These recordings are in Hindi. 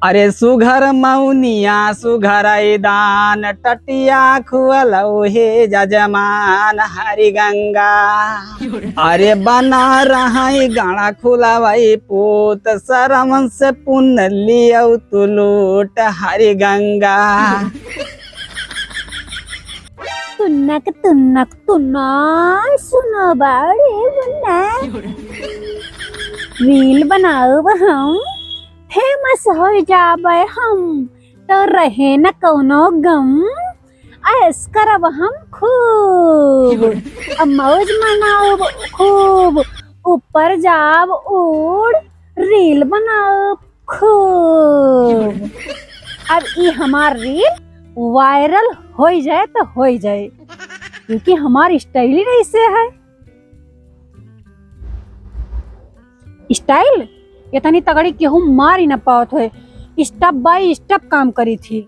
अरे सुघर मौनिया सुघर दान टटिया खुअलौ हे जजमान हरि गंगा। अरे बना रहाई गाड़ा खुलावाई पोत शरम से पुण्य लियौ तुलूट हरि गंगा। तुनक तुनक तुना सुनो बाड़े बना रील बनाओ हम फेमस हो जाबे हम तो रहे न कोनो गम ऐस करब हम खूब मौज मनाओ खूब ऊपर जाब उड़ रील बनाओ खूब। अब ये हमार रील वायरल हो जाए तो हो जाए क्योंकि हमारी स्टाइल ही ऐसे है। स्टाइल इतनी तगड़ी केहू मार ही न पावत है। स्टेप बाय स्टेप काम करी थी।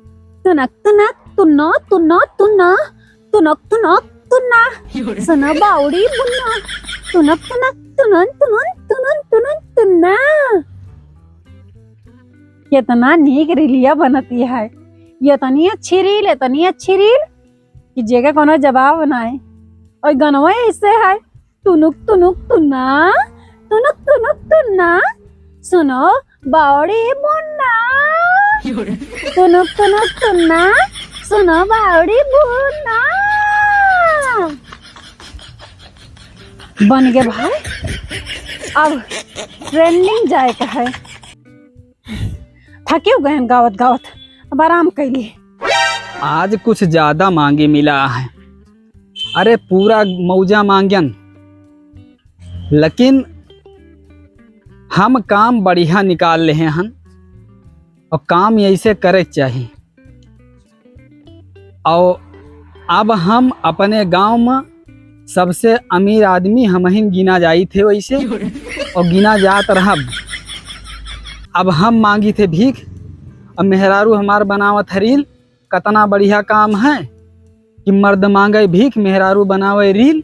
तुनक तुनक तुन्ना तुन्ना तुन्ना तुनक तुनक तुन्ना सुना बाउड़ी बुन्ना तुनक तुनक तुनन तुनन तुनन तुनन तुन्ना। कितना नीक रीलिया बनती है। इतनी अच्छी रील कि जगह कोनो जवाब बनाए। और गनवा ऐसे है तुनुक तुनुक तुन्ना तुनुक तुनुक तुन्ना सुनो बावड़ी बुन्ना तुनुक तुनुक तुन्ना सुनो बावड़ी बुन्ना। बन गए भाई। अब ट्रेंडिंग जाए का है। थके गए गावत गावत अब आराम कैली। आज कुछ ज्यादा मांगे मिला है। अरे पूरा मौजा मांगन लेकिन हम काम बढ़िया निकाल ले हैं और काम ऐसे करे चाहिए। और अब हम अपने गांव में सबसे अमीर आदमी हम ही गिना जाई थे वैसे और गिना जात रहा। अब हम मांगी थे भीख और मेहरारू हमार बनावत रील। कितना बढ़िया काम है कि मर्द मांगे भीख मेहरारू बनावे रील।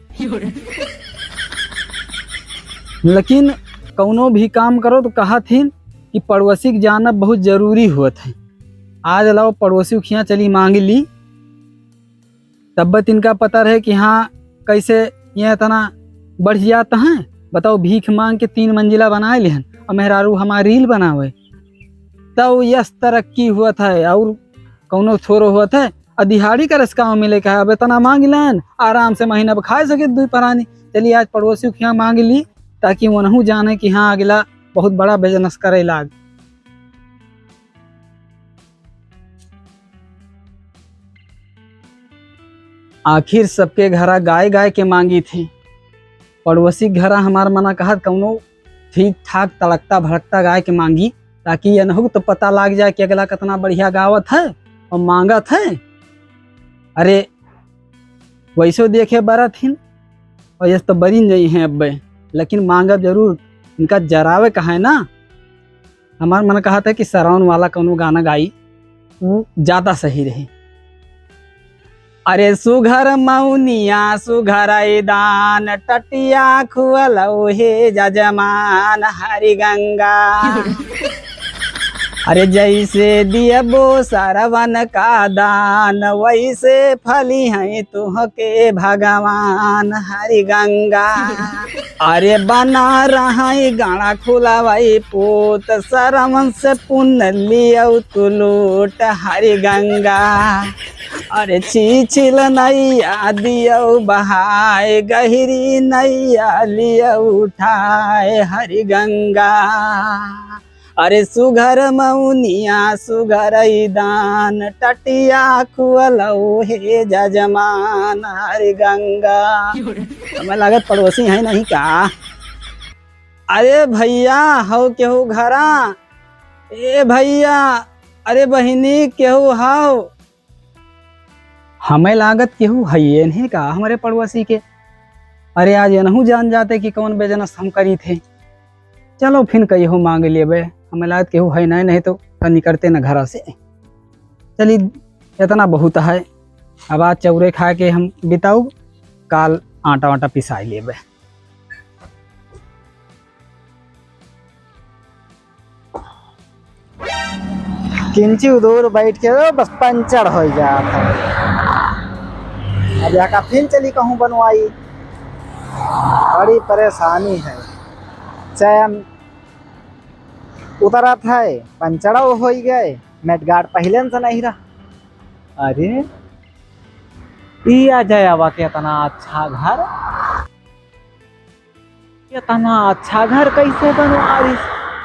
लेकिन कौनो भी काम करो तो कहा थी कि पड़ोसी के जाना बहुत जरूरी हुआ था। आज लाओ पड़ोसी खिया चली मांग ली तब इनका पता रहे कि हाँ कैसे ये इतना बढ़ जाता है। बताओ भीख मांग के 3 मंजिला बनाए लेहन और मेहरारू हमारी रील बनावे तब यस तरक्की हुआ था। और कौनो थोड़ो हुआ था दिहाड़ी का रसका मिले का अब इतना मांग लेन आराम से महीना पर खाए सके 2 परानी। चलिए आज पड़ोसी खिया मांग ली ताकि वो नहू जाने कि हाँ अगला बहुत बड़ा बिजनेस करे लाग। आखिर सबके घरा गाय गाय के मांगी थी। पड़ोसी घरा हमार मना कहा कौनो ठीक ठाक तड़कता भड़कता गाय के मांगी ताकि ये नहू तो पता लग जाए कि अगला कितना बढ़िया गावत है और मांगत है। अरे वैसे देखे बड़ा थी और ये तो बरी नहीं है अब लेकिन मांगब जरूर। इनका जरावे कहा है ना। हमार मन कहा था कि सराउन वाला कौनो गाना गाई वो ज्यादा सही रहे। अरे सुघर मौनिया सुघर दान टटिया खुअलौ हे जजमान हरि गंगा। अरे जैसे दियबो सरवन का दान वैसे फली हैं तुहके भगवान हरि गंगा। अरे बना रहाई गाड़ा खुलावाई पोत शरम से पुण्य लियौ तुलूट हरि गंगा। अरे छीछिल नैया दियौ बहाय गहरी नैया लियौ उठाए हरि गंगा। अरे सुघर मौनिया सुघर दान टटिया खुअलौ हे जजमान हरि गंगा। हमें लागत पड़ोसी है नहीं का। अरे भैया हो केहू घरा। ए भैया अरे बहिनी केहू हाउ। हमें लागत केहू है नहीं का हमारे पड़ोसी के। अरे आज नहू जान जाते कि कौन बिजनेस हम करी थे। चलो फिर कहीं मांग लेबे। हमें लागत केहू है नहीं तो निकलते न घर से। चलिए इतना बहुत है। अब आज चौरे खा के हम बिताऊ काल आटा वाटा पिसाई लेबे। किंची दूर बैठ के बस पंचर हो जाता है। अब यहाँ फिर चली कहूँ बनवाई, बड़ी परेशानी है। चैन उतरा था पंचड़ा हो गए, मेटगार्ड पहले से नहीं रहा। अरे आ जाए अब इतना अच्छा घर, इतना अच्छा घर कैसे बनवा रही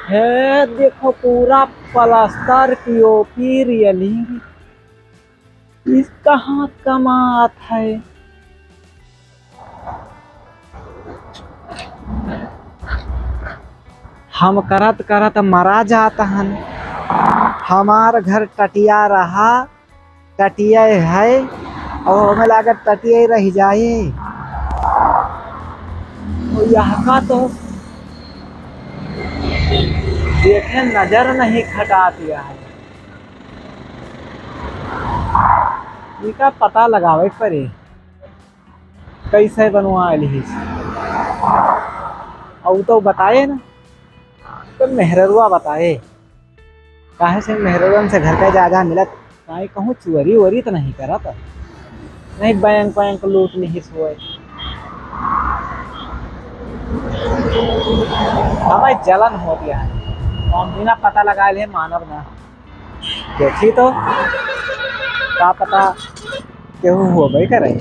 है। देखो पूरा प्लास्टर की ओपी रियलिंग, इसका हाथ कमात है। हम करत करत मरा जाता हन। हमार घर टटिया रहा, टटिया है और हमें लागत टटिया रह जाए। यहाँ का तो देखे नजर नहीं खटा दिया है। इसका पता लगावे पड़े कैसे बनवा ली। और तो बताए ना, तो मेहररुआ बताए काहे से मेहररुआ से घर का जायदाद मिलत। काहे कहूँ चोरी वोरी तो नहीं करा था, नहीं बैंक बैंक लूट नहीं सोए। हमें जलन हो गया है, हम बिना पता लगाए ले मानव ना देखी तो का पता केहू हो भाई करे।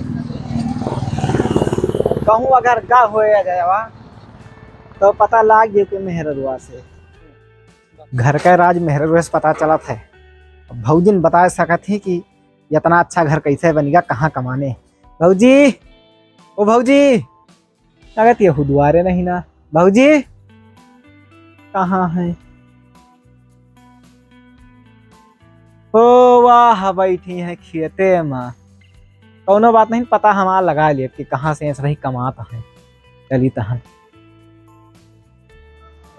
कहूँ अगर गा हो जाएगा तो पता लाग गया कि मेहररुआ से घर का राज मेहररुआ से पता चला था। भौजी ने बता सकत थी कि इतना अच्छा घर कैसे बनेगा, कहाँ कमाने। भौजी, ओ भौजी, लगत ये दुआरे नहीं ना। भौजी कहाँ है? ओ वाह बैठी है खेते में। कौनो बात नहीं, पता हमारा लगा लिए कि कहाँ से ऐसा ही कमाता है। चली तहन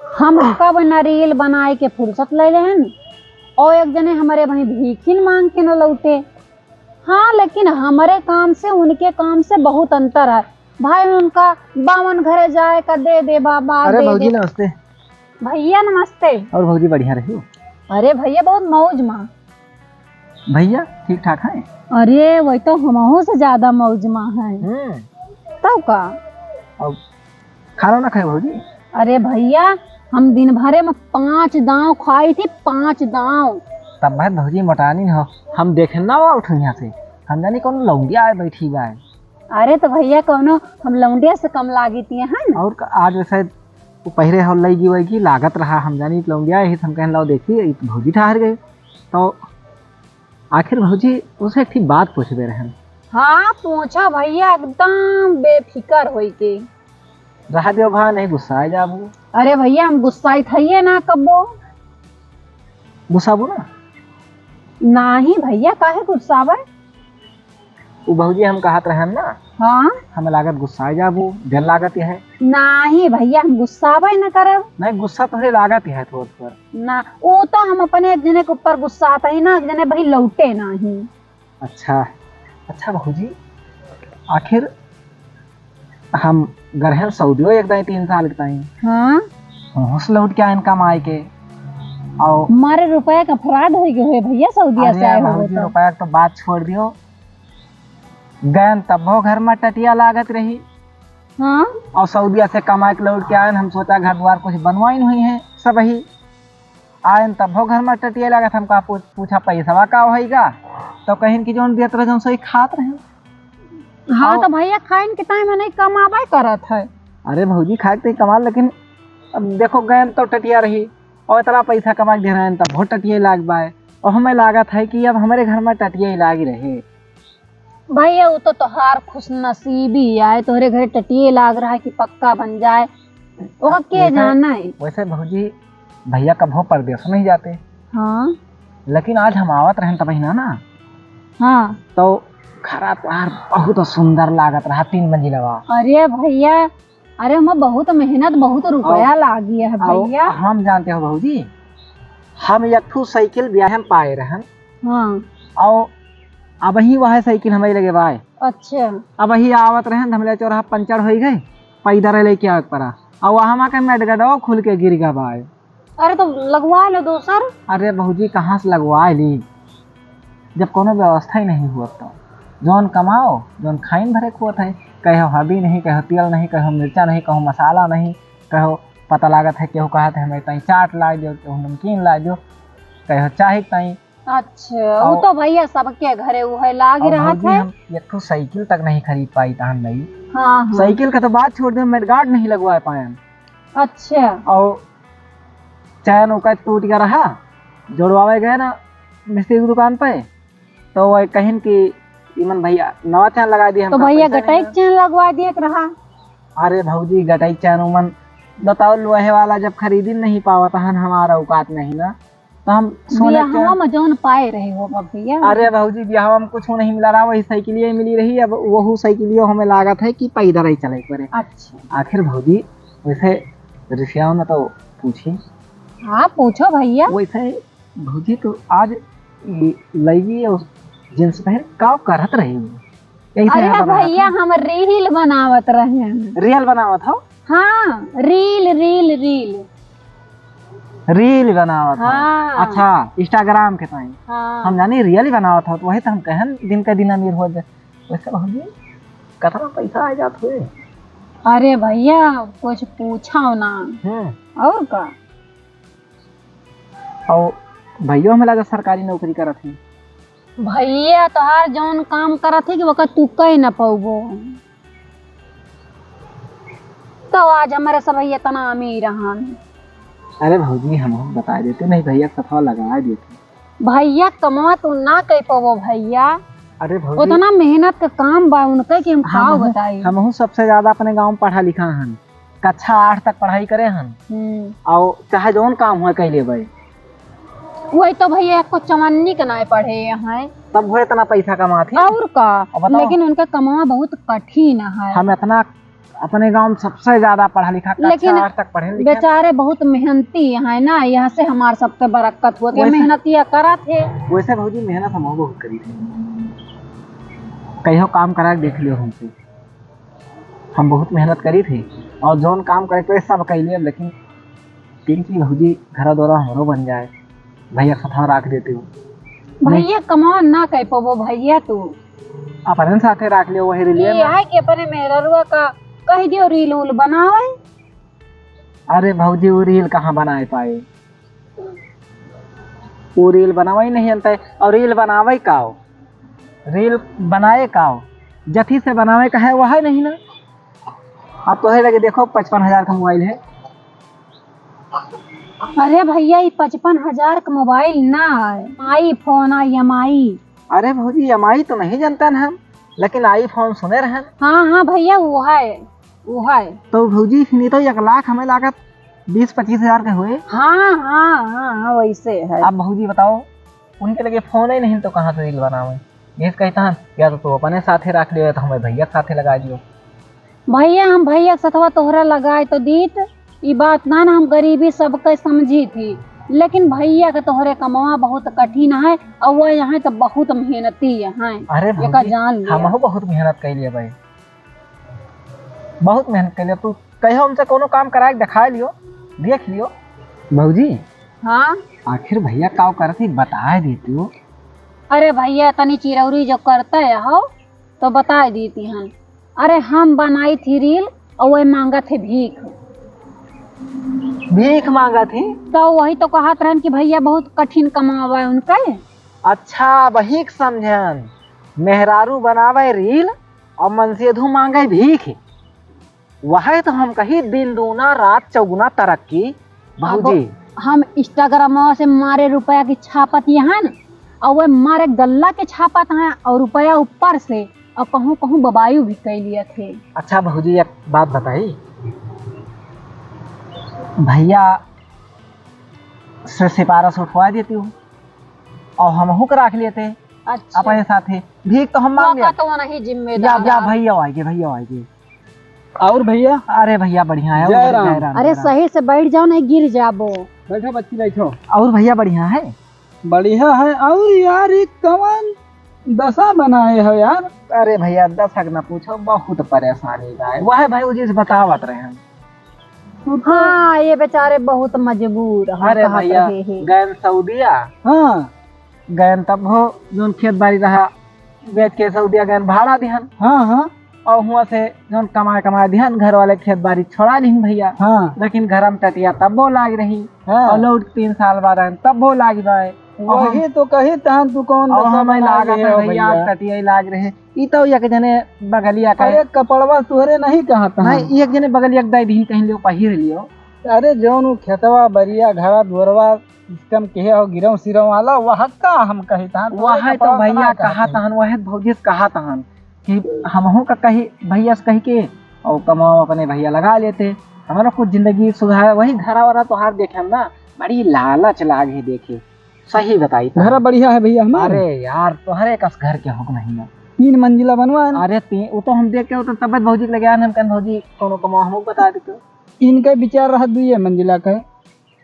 हम कब नारियल बनाए के फुर्सत ले लेन और एक जने हमारे भाई भीखिन मांग के न लौटे। हाँ, लेकिन हमारे काम से उनके काम से बहुत अंतर है भाई। उनका बावन घरे जाए का दे दे बाबा। अरे भौजी नमस्ते। भैया नमस्ते। और भौजी बढ़िया रही? अरे भैया बहुत मौज माँ। भैया ठीक ठाक है? अरे वही तो हमहू से ज्यादा मौज माँ है। तब का अब खाना ना खाए भौजी? अरे भैया हम दिन भरे में 5 दाव खाई थी, 5 दाव। तब भाई भौजी मोटानी हो, हम देखे ना उठो यहाँ से, हम जानी कौन लौंडिया आए बैठी बा। अरे तो भैया कौनो हम लौंडिया से कम लागी थी है ना। और आज वैसे वो पहले हो लगी वही लागत रहा, हम जानी लौंडिया ही। हम कहने लो देखी भौजी ठहर गए तो आखिर भौजी उसे एक बात पूछ दे रहे। हाँ पूछा भैया, एकदम बेफिकर होई के रहा दियो भा, नहीं गुस्सा जाबू। अरे भैया हम गुस्साई थइए ना कब्बो। गुस्साबू ना? नहीं भैया काहे गुस्सावे? वो भौजी हम कहत रहे ना। हाँ हमें लागत गुस्सा जाबू, देर लागत है। नहीं भैया हम गुस्सावे न करब। नहीं गुस्सा तो लागत है थोड़ा पर ना, वो तो हम अपने एक जने के ऊपर गुस्सा आता ही ना, एक जने भाई लौटे नहीं। अच्छा अच्छा भौजी, आखिर हम गरहन सऊदियो एक दाई 3 साल के ताई। हाँ होश लौट के इनकम आए के और हमारे रुपया का फ्रॉड हो गए भैया सऊदिया से आए हो तो। रुपया तो बात छोड़ दियो, गैन तब घर में टटिया लागत रही। हाँ और सऊदिया से कमा के लौट के आए, हम सोचा घर द्वार कुछ बनवाई हुई है सब ही आयन तब घर में टटिया लागत। हम कहा पूछा पैसा का होगा तो कहीं की जोन देत रहे जो सही खात रहे। हाँ तो भैया खाइन के टाइम में नहीं कमाबे करत है। अरे भौजी खाए तो कमा, लेकिन अब देखो गैन तो टटिया रही और इतना पैसा कमा के दे रहे हैं तब बहुत टटिया लाग पाए। और हमें लागत है कि अब हमारे घर में टटिया ही लागी रहे। भैया वो तो तोहार खुश नसीबी आए, तोहरे घर टटिए लाग रहा है कि पक्का बन जाए, वो के जाना है। वैसे भौजी भैया कभो परदेश नहीं जाते। हाँ लेकिन आज हम आवत रहे तब ना। हाँ तो खरा द्वार बहुत सुंदर लागत रहा, 3 मंजिला। अरे भैया, अरे हम बहुत मेहनत बहुत रुपया लागी है भैया। हम जानते हो भौजी, हम एक साइकिल ब्याह में पाए रहन। हाँ और अब ही वह साइकिल हमें लगे बाय। अच्छा अब ही आवत रहे हमले चौराहा पंचर हो गए, पैदल लेके आवे पड़ा और वहां के मेडगडो खुल के गिर गया बाय। अरे तो लगवा लो दूसर। अरे भौजी कहाँ से लगवा ली, जब कोनो व्यवस्था ही नहीं हुआ तो जौन कमाओ जौन खाइन भरे खुआ है, कहो हल्दी नहीं, कहो तेल नहीं, कहो मिर्चा नहीं, कहो मसाला नहीं, कहो पता लागत है केहू कहते हैं हमें तई चाट ला दो, केहू नमकीन ला दो, कहो चाहे तई। अच्छा वो तो भैया सबके घरे वो है लाग रहा था। हम एक तो साइकिल तक नहीं खरीद पाई तहन नहीं। हाँ, हाँ। साइकिल का तो बात छोड़ दे, मेडगार्ड नहीं लगवा पाए। अच्छा। और चैन उका टूट गया रहा, जोड़वावे गए ना मिस्त्री की दुकान पे, तो वो कहीं कि इमन भैया नवा चैन लगा दिया। तो भैया गटाई चैन लगवा दिया रहा। अरे भौजी गटाई चैन उमन बताओ लोहे वाला जब खरीदी नहीं पावा तहन हमारा औकात नहीं ना, तो हम सोने में जौन पाए रहे हो भैया। अरे भौजी बिहाव में कुछ नहीं मिला रहा, वही साइकिलिया मिली रही। अब वही साइकिलिया हमें लागत है कि पैदल ही चले पड़े। अच्छा। आखिर भौजी वैसे ऋषिया ने तो पूछी। हाँ पूछो भैया। वैसे भौजी तो आज लगी जींस पहन का करत रही। अरे भैया हम रील बनावत रहे। रील बनावत हो? हाँ रील रील रील रील बनावत हो। हाँ। अच्छा इंस्टाग्राम के ताई। हाँ। हम जानी रियल बनावत हो, तो वही तो हम कहन दिन का दिन अमीर हो जाए। वैसे भौजी कितना पैसा आ जात हुए? अरे भैया कुछ पूछो ना। और का? और भैया हमें लगा सरकारी नौकरी करत है। भैया तोहार जौन काम करत है कि वो तू कह न पाबो, तो आज हमारे सब भैया तना अमीर हन। अरे भौजी हम बता देते नहीं, भैया सफा लगा देते। भैया कमा तो ना कह पाबो भैया। अरे भौजी उतना मेहनत का काम बा उनका कि हम खाओ बताई। हम सबसे ज्यादा अपने गांव में पढ़ा लिखा हन, कक्षा 8 तक पढ़ाई करे हन। और चाहे जौन काम हो कह ले भाई, वही तो भैया को चवन्नी के ना पढ़े यहाँ, तब वो इतना पैसा कमाते। और का? लेकिन उनका कमाना बहुत कठिन है। हम इतना अपने गांव में सबसे ज्यादा पढ़ा लिखा, लेकिन 8 तक पढ़े लिखे बेचारे बहुत मेहनती है ना, यहाँ से हमारे सबके बरकत हुआ कि मेहनतिया करा थे। वैसे भौजी मेहनत हम बहुत करी थी, कहीं काम करा देख लियो हमसे, हम बहुत मेहनत करी थी। और जौन काम करे तो सब कह लिए, लेकिन तीन की भौजी घर द्वारा हमारो बन जाए, भैया सथा रख देते हो। भैया कमा ना कह पाबो भैया, तू अपने साथे रख लियो। वही रील है कि अपने मेहरुआ का कह दियो रील उल बनावे। अरे भौजी वो रील कहाँ बनाए पाए, वो रील बनावे नहीं अंत। और रील बनावे का हो, रील बनाए का हो, जथी से बनावे का है वह नहीं ना। अब तो है लगे देखो 55,000 का मोबाइल है। अरे भैया ये 55,000 का मोबाइल ना है, आईफोन IMI। अरे भौजी EMI तो नहीं जानता ना हम, लेकिन आईफोन सुने रहे। हाँ हाँ भैया वो है, वो है। तो भौजी नहीं तो 1 लाख हमें लागत 20-25,000 के हुए। हाँ हाँ हाँ हाँ वैसे है। अब भौजी बताओ उनके लगे फोन ही नहीं तो कहाँ से रील बनावे। ये कहता है या तो अपने साथे रख लियो, या तो हमें भैया साथे लगा दियो। भैया हम भैया सथवा तोहरा लगाए तो दीत, ये बात ना हम गरीबी सबके समझी थी, लेकिन भैया के तोहरे कमावा बहुत कठिन है और वो यहाँ तो बहुत मेहनती है। अरे जान लिया। हम बहुत मेहनत कर लिए भाई, बहुत मेहनत कर लिया। तू कहो हमसे कोनो काम करा दिखा लियो, देख लियो। भौजी हाँ आखिर भैया का करती बता देती हो। अरे भैया तनी चिरौरी जो करते हो तो बता देती हन। अरे हम बनाई थी रील और वही मांगा थे भीख। भीख मांगा थी? तो वही तो कहत रहन कि भैया बहुत कठिन कमावा है उनका। अच्छा वही समझन, मेहरारू बनावे रील और मनसेधु मांगे भीख। वह तो हम कही दिन दूना रात चौगुना तरक्की। भौजी हम इंस्टाग्राम से मारे रुपया की छापत यहाँ और वह मारे गल्ला के छापत हैं और रुपया ऊपर से, और कहूँ कहूँ बबायू भी कह लिए थे। अच्छा भौजी एक बात बताई, भैया से सिफारिश उठवा देती हूँ और हम हुक रख लेते। अच्छा। अपने साथ भीख तो हम मांग लिया तो नहीं जिम्मेदार। या भैया आएंगे, भैया आएंगे। और भैया? अरे भैया बढ़िया है। जय राम। अरे सही से बैठ जाओ नहीं गिर जाबो। बैठो बच्ची बैठो। और भैया बढ़िया है, बढ़िया है। और यार एक कवन दशा बनाए हो यार। अरे भैया दशक न पूछो, बहुत परेशानी का है। वह भाई जी से बतावत रहे हैं। हाँ ये बेचारे बहुत मजबूर हैं, अरे कहत भैया रहे हैं। गए सऊदिया, हाँ गए तब हो जोन खेत बाड़ी रहा बेच के सऊदिया गए भाड़ा दिहन, हाँ हाँ और हुआ से जोन कमाए दिहन घर वाले खेत बाड़ी छोड़ा दिहन भैया। हाँ लेकिन घर में टटिया तब वो लाग रही, हाँ। और लौट 3 साल बाद आए तब वो लाग जाए। वही तो कही तहन तू कौन और दशा हमें बना लागा लिए था हो भैया टटिया ही लाग रहे। ई तो एक जने बगलिया का अरे कपड़वा तुहरे नहीं कहा था। नहीं, एक जने बगलिया दाई दिन कहीं लियो पहिर लियो। अरे जौन उ खेतवा बरिया घड़ा दुअरवा सिस्टम के हो गिरव सिरव वाला वह का हम कही था वह तो भैया कहा तहन, वह भौजी से कहा तहन कि हमहू का कही भैया से कही के और कमाओ अपने भैया लगा लेते, हमारा कुछ जिंदगी सुधार। वही घरा वाला तो हार देखे हम ना बड़ी लालच लागे देखे। सही बताई तो। घर बढ़िया है भैया हमारे। अरे यार तोहरे कस घर के हुक्म नहीं ना। 3 मंजिला बनवा। अरे वो तो हम देख के वो तो तबियत भौजी के लगे आन हम कन भौजी कोनो कमाओ हमको बता देते। इनका विचार रहा 2 मंजिला का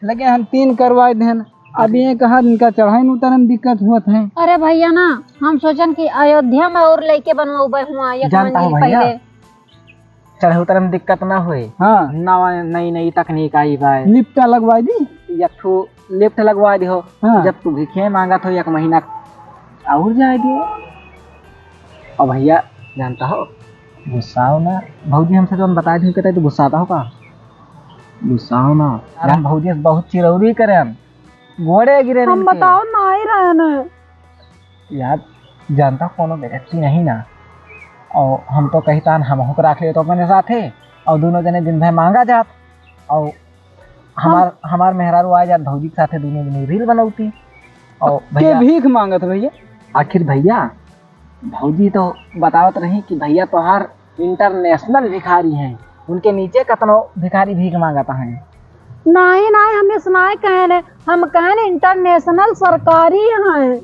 लगे हम 3 करवाए देन। अब ये कहा इनका चढ़ाई में उतरने में दिक्कत हुआ है। अरे भैया ना हम सोचन कि अयोध्या में और लड़के बनवाबे हुआ एक जानता हूँ मंजिल भैया, पहले। चढ़े उतर में दिक्कत ना हुए। हाँ नई नई तकनीक आई भाई, लिफ्ट लगवाई दी। एक ठो लिफ्ट लगवा दियो। हाँ। जब तू भिखे मांगा तो 1 महीना और जाए दियो। और भैया जानता हो गुस्सा हो ना भौजी हमसे जो हम बता दी कहते तो गुस्सा आता हो का? गुस्सा हो ना यार, हम भौजी से बहुत चिरौरी करे हम गोड़े गिरे हम बताओ ना ही रहे ना यार। जानता कोनो व्यक्ति नहीं ना, और हम तो कहता हम होकर रख ले तो अपने साथे, और दोनों जने दिन भर मांगा जात, और हमार मेहरारू आ जात भौजी के साथे दोनों जने रील बनौती। और के भैया भीख मांगत भैया। आखिर भैया भौजी तो बतावत रही कि भैया तोहार इंटरनेशनल भिखारी हैं, उनके नीचे कतनो भिखारी भीख मांगता है। नहीं नहीं हमें सुनाए कहने, हम कहने इंटरनेशनल सरकारी हैं।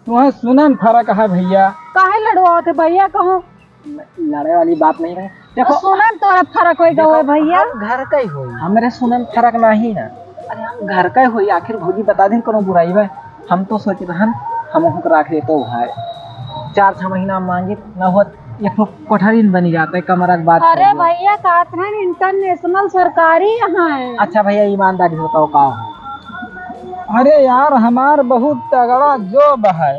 वहाँ सुनन फर्क है भैया। काहे लड़वा थे भैया कहो? लड़े वाली बात नहीं है। देखो सुनन तोरा फर्क होई गए भैया। हम घर का ही होई, हमरे सुनन फर्क नहीं है। अरे हम घर का ही होई, आखिर भौजी बता दिन कोनो बुराई बा। हम तो सोच रहन हम हुक रख ले तो भाई 4-6 महीना मांगे न हो एक तो कोठरी बनी जाता है कमरा के बाद। अरे भैया काथरन इंटरनेशनल सरकारी हैं। अच्छा भैया ईमानदारी से बताओ का हो? अरे यार हमार बहुत तगड़ा जॉब है।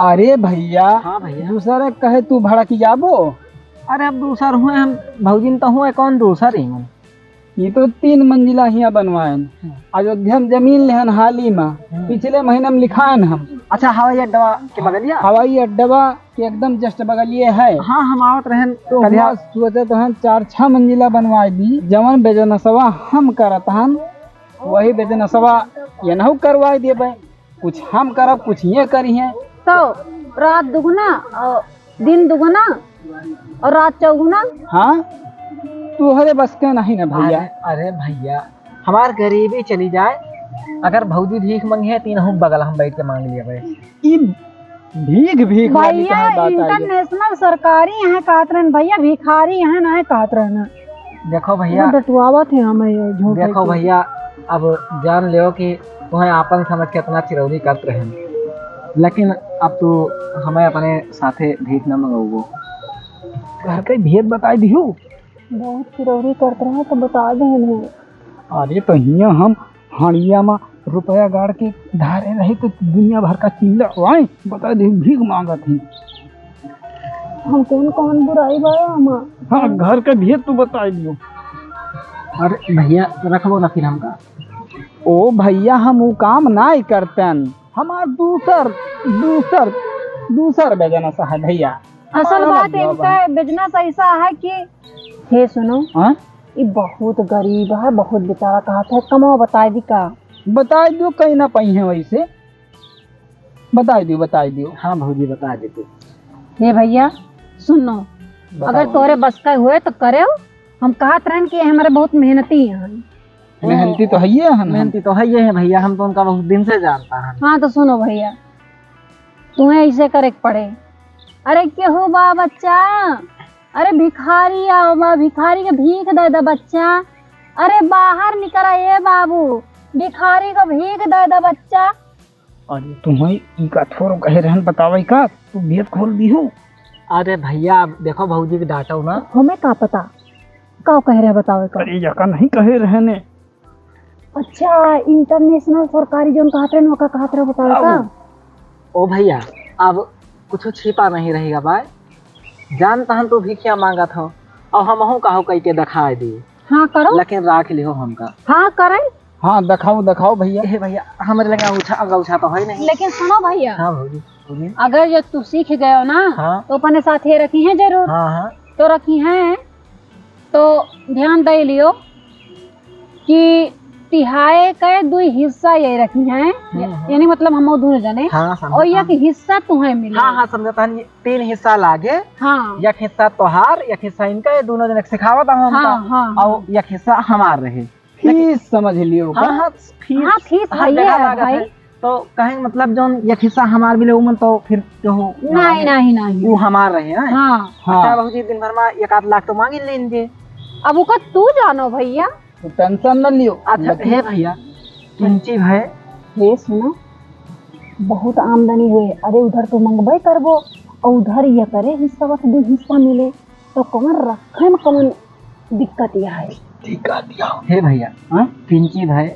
अरे भैया हाँ भैया। दूसरे कहे तू भाड़ा की जाबो। अरे अब दूसर हुए हम भौजी तो हुए कौन दूसर ही मन। ये तो 3 मंजिला हिया बनवाए। अयोध्या में जमीन लेहन हाली में पिछले महीने में लिखाएन हम। अच्छा हवाई अड्डा के बगलिया? हवाई अड्डा के एकदम जस्ट बगलिए है। हाँ हम आवत रहन तो हम सोचे तो हम 4-6 मंजिला बनवाए दी। जवन बेजनसवा हम करत हन वही बेजनसवा ये नहु करवाए देबे। कुछ हम करब कुछ ये करिए। तो रात दुगुना और दिन दुगुना और रात चौगुना। हाँ तुहरे बस के नहीं ना भैया। अरे भैया हमार गरीबी चली जाए, अगर भौजी भीख मांगे तीन हम बगल हम बैठ के मांग लिया भाई। भीख वाली भैया कहाँ बात आई है? इंटरनेशनल सरकारी यहाँ कातरन भैया भिखारी यहाँ ना कातरन। देखो भैया डटवावा थे हमें झूठ। देखो भैया अब जान लियो कि तुम्हें आपन समझ के इतना चिरौरी करते रहे, लेकिन अब तू हमें अपने साथे भीख न मंगाओ। घर के भेद बताई दियो। बहुत चिरौरी करते रहे तो बता दे। अरे तो हिया हम हड़िया में रुपया गाड़ के धारे रहे तो दुनिया भर का चिल्ला वाई बता दे भीख मांगत थी। हम कौन बुराई बा हम। हाँ घर के भेद तू बताई दियो। अरे भैया रखबो ना फिर हमका। ओ भैया हम वो काम नहीं करतन। हमार दूसर बेजना सा है भैया। असल बात इनका बिजनेस ऐसा है कि हे सुनो ये बहुत गरीब है, बहुत बेचारा कहा था कमाओ बता दी का। बता दो कहीं ना पही है वैसे बता दियो। हाँ भौजी बता दे तू। हे भैया सुनो अगर तोरे बस का हुए तो करे। हम कहत रहन कि हमारे बहुत मेहनती हैं। मेहनती तो है ये है। मेहनती तो है ये है भैया, हम तो उनका बहुत दिन से जानता है। हाँ तो सुनो भैया तुम्हें ऐसे करे पड़े। अरे केहू बा बच्चा, अरे भिखारी आओ बा, भिखारी के भीख दे दे बच्चा। अरे बाहर निकला ये बाबू, भिखारी को भीख दे दे बच्चा। अरे तुम्हें इका थोरो कहे रहन बतावे का तू भेद खोल दी हो। अरे भैया देखो भौजी के डांटो ना। हमें का पता का कह रहे बताओ का? अरे यका नहीं कहे रहने। अच्छा इंटरनेशनल सरकारी जोन कहते हैं का कहते रहे बताओ का? ओ भैया अब कुछ छिपा नहीं रहेगा भाई, जानता हम तो भिखिया मांगा था और हम कहो कह के दिखा दिए। हाँ करो, लेकिन राख लियो हमका। हाँ करें। हाँ दिखाओ दिखाओ भैया। हे भैया हमारे लगा अंगूठा तो है नहीं। लेकिन सुनो भैया, हाँ भौजी बोलिए। अगर जो तू सीख गए हो ना हाँ तो अपने साथ ही रखी हैं जरूर। हाँ हाँ तो रखी हैं तो ध्यान दे लियो कि तिहाई के दो हिस्सा ये रखी हैं, यानी मतलब हम दोनों जने हाँ और एक हिस्सा तुम्हें मिले। हाँ हाँ समझता है। 3 हिस्सा लागे, हाँ एक हिस्सा तोहार एक हिस्सा इनका, ये दोनों जने सिखावत हम हाँ हाँ और एक हिस्सा हमार रहे। फीस समझ लियो का। हाँ हाँ हाँ फीस हर है जगह लागत भाई। है। तो कहें मतलब जो एक हिस्सा हमार मिले उमन तो फिर जो हो नहीं नहीं नहीं वो हमार रहे हैं। हाँ अच्छा बहुजी दिन भर में 1-8 लाख तो मांगे लेंगे। अब उसका तू जानो भैया। तो टेंशन न लियो। अच्छा हे भैया किंची है ये सुनो, बहुत आमदनी हुए, अरे उधर तो मंगबे करबो और उधर ये करे हिस्सा बस 2 हिस्सा मिले तो कौन रखे में कौन दिक्कत यह है। ठीक है दिया। हे भैया हाँ किंची है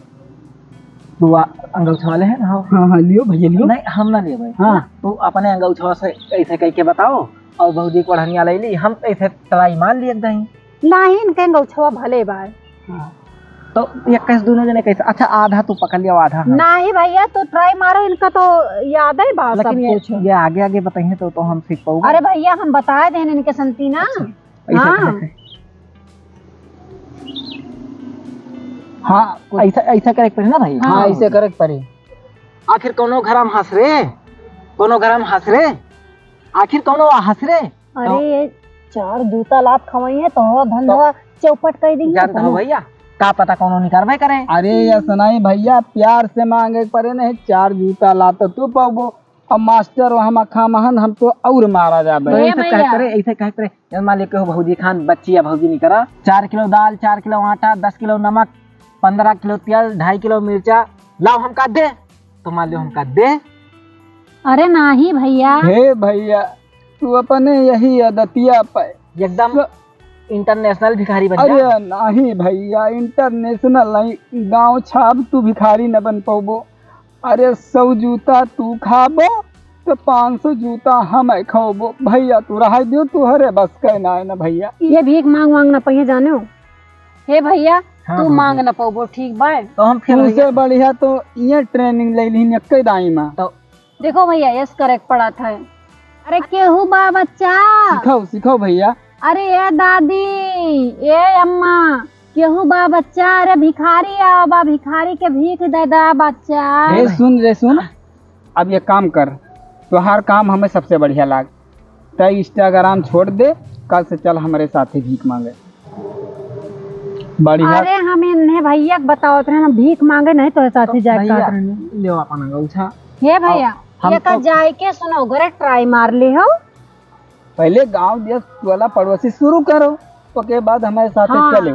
तू अंगूठा वाले है ना? हाँ हाँ लियो भैया लियो। नहीं हम ना ले भाई। हाँ तू अपने अंगूठा से ऐसे कह के बताओ और बहुजी को बढ़िया ले ली, हम ऐसे ट्राई मान लिए दही। नहीं इनके गौछवा भले बार। तो ये कैसे दोनों जने कैसे? अच्छा आधा तू पकड़ लिया आधा हम। नहीं भैया तो ट्राई मारो, इनका तो याद है बात सब लेकिन कुछ। ये आगे आगे बताइए तो हम सीख पाओगे। अरे भैया हम बता दें इनके संती ना। ऐसे हाँ। कैसे? हाँ ऐसा ऐसा करे पड़े ना भाई। हाँ ऐसे करे पड़े। आखिर कोनो घर हम हंस रे, कोनो घर हम हंस रे, आखिर कोनो हंस रे। अरे ये 4 जूता लात खवाई है तो धंधा चौपट कर देंगे। जानता हो भैया का पता कोनो निकारवाई करे। अरे ये सुनाई भैया प्यार से मांगे पड़े नहीं, 4 जूता ला तो तू पाबो और मास्टर हम अखा महन हम तो और मारा जाबे। भैया, ऐसे कह करे ऐसे कह करे। जब मान लेके हो भौजी खान बच्ची या भौजी नहीं करा 4 किलो दाल 4 किलो आटा 10 किलो नमक 15 किलो तेल 2.5 किलो मिर्चा लाओ हमका दे, तो मान लो हमका दे। अरे नहीं भैया। हे भैया तू अपने यही आदतिया पे एकदम इंटरनेशनल भिखारी बन जा। अरे नहीं भैया इंटरनेशनल नहीं, गांव छाप तू भिखारी न बन पाबो। अरे 100 जूता तू खाबो तो 500 जूता हम खाबो। भैया तू रहा दियो तू हरे बस कहना है ना भैया। ये भीख मांग मांग ना पहिए जाने हो। हे भैया हाँ, तू हाँ, मांग ना पाबो ठीक बा। तो हम फिर तुझसे बढ़िया तो ये ट्रेनिंग ले ली नक्के दाई में। तो देखो भैया यस करेक्ट पड़ा था। अरे केहू बा बच्चा। सिखाओ सिखाओ भैया। अरे ए दादी ए अम्मा केहू बा बच्चा, अरे भिखारी आओ बा, भिखारी के भीख दे दा बच्चा। रे सुन अब ये काम कर, तुहार काम हमें सबसे बढ़िया लाग। तय इंस्टाग्राम छोड़ दे, कल से चल हमारे साथ ही भीख मांगे। बढ़िया। अरे हम इन्हें भैया बताओ तो हम भीख मांगे नहीं तो साथ ही जाके काट रहे हैं। ले अपन अंगूठा। हे भैया हम ये का तो- जाए के सुनो घरे ट्राई मार ले हो। पहले गांव देश वाला पड़ोसी शुरू करो तो के बाद हमारे साथ हाँ। चले।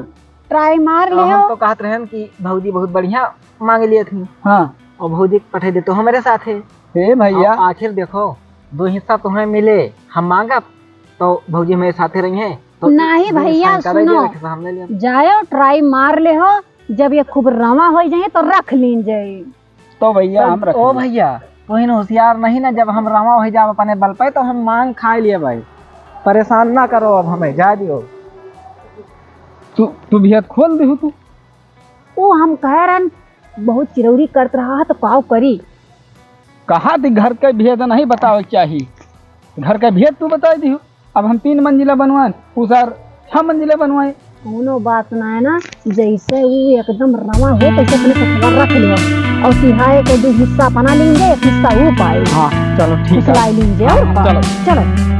ट्राई मार ले हम हो। तो कहते रहे कि भौजी बहुत बढ़िया मांग लिए थी हाँ और भौजी पठे दे तो हमारे साथ है। हे भैया और आखिर देखो 2 हिस्सा तुम्हें मिले, हम मांगा तो भौजी मेरे साथ रही है तो नहीं भैया सुनो, हमने लिया। जाओ ट्राई मार ले हो, जब ये खूब रवा हो जाए तो रख लीन जाए। तो भैया हम रख ओ भैया तो इन होशियार नहीं ना, जब हम रामा हो जाए अपने बल पे तो हम मांग खा लिए भाई। परेशान ना करो अब हमें, जा दियो। तू भैया खोल दे तू। वो हम कह रहे बहुत चिरौरी करत रहा है तो काव करी। कहा थी घर का भेद नहीं बताओ चाहिए, घर का भेद तू बता दी। अब हम 3 मंजिला बनवाए उसार 6 मंजिला बनवाए। कोनो बात ना है ना, जैसे वो एकदम रवा हो तैसे अपने कटवा रख लियो और सिहाए के 2 हिस्सा बना लेंगे, एक हिस्सा वो पाए। हाँ चलो ठीक है। लाई लीजिए और चलो। चलो।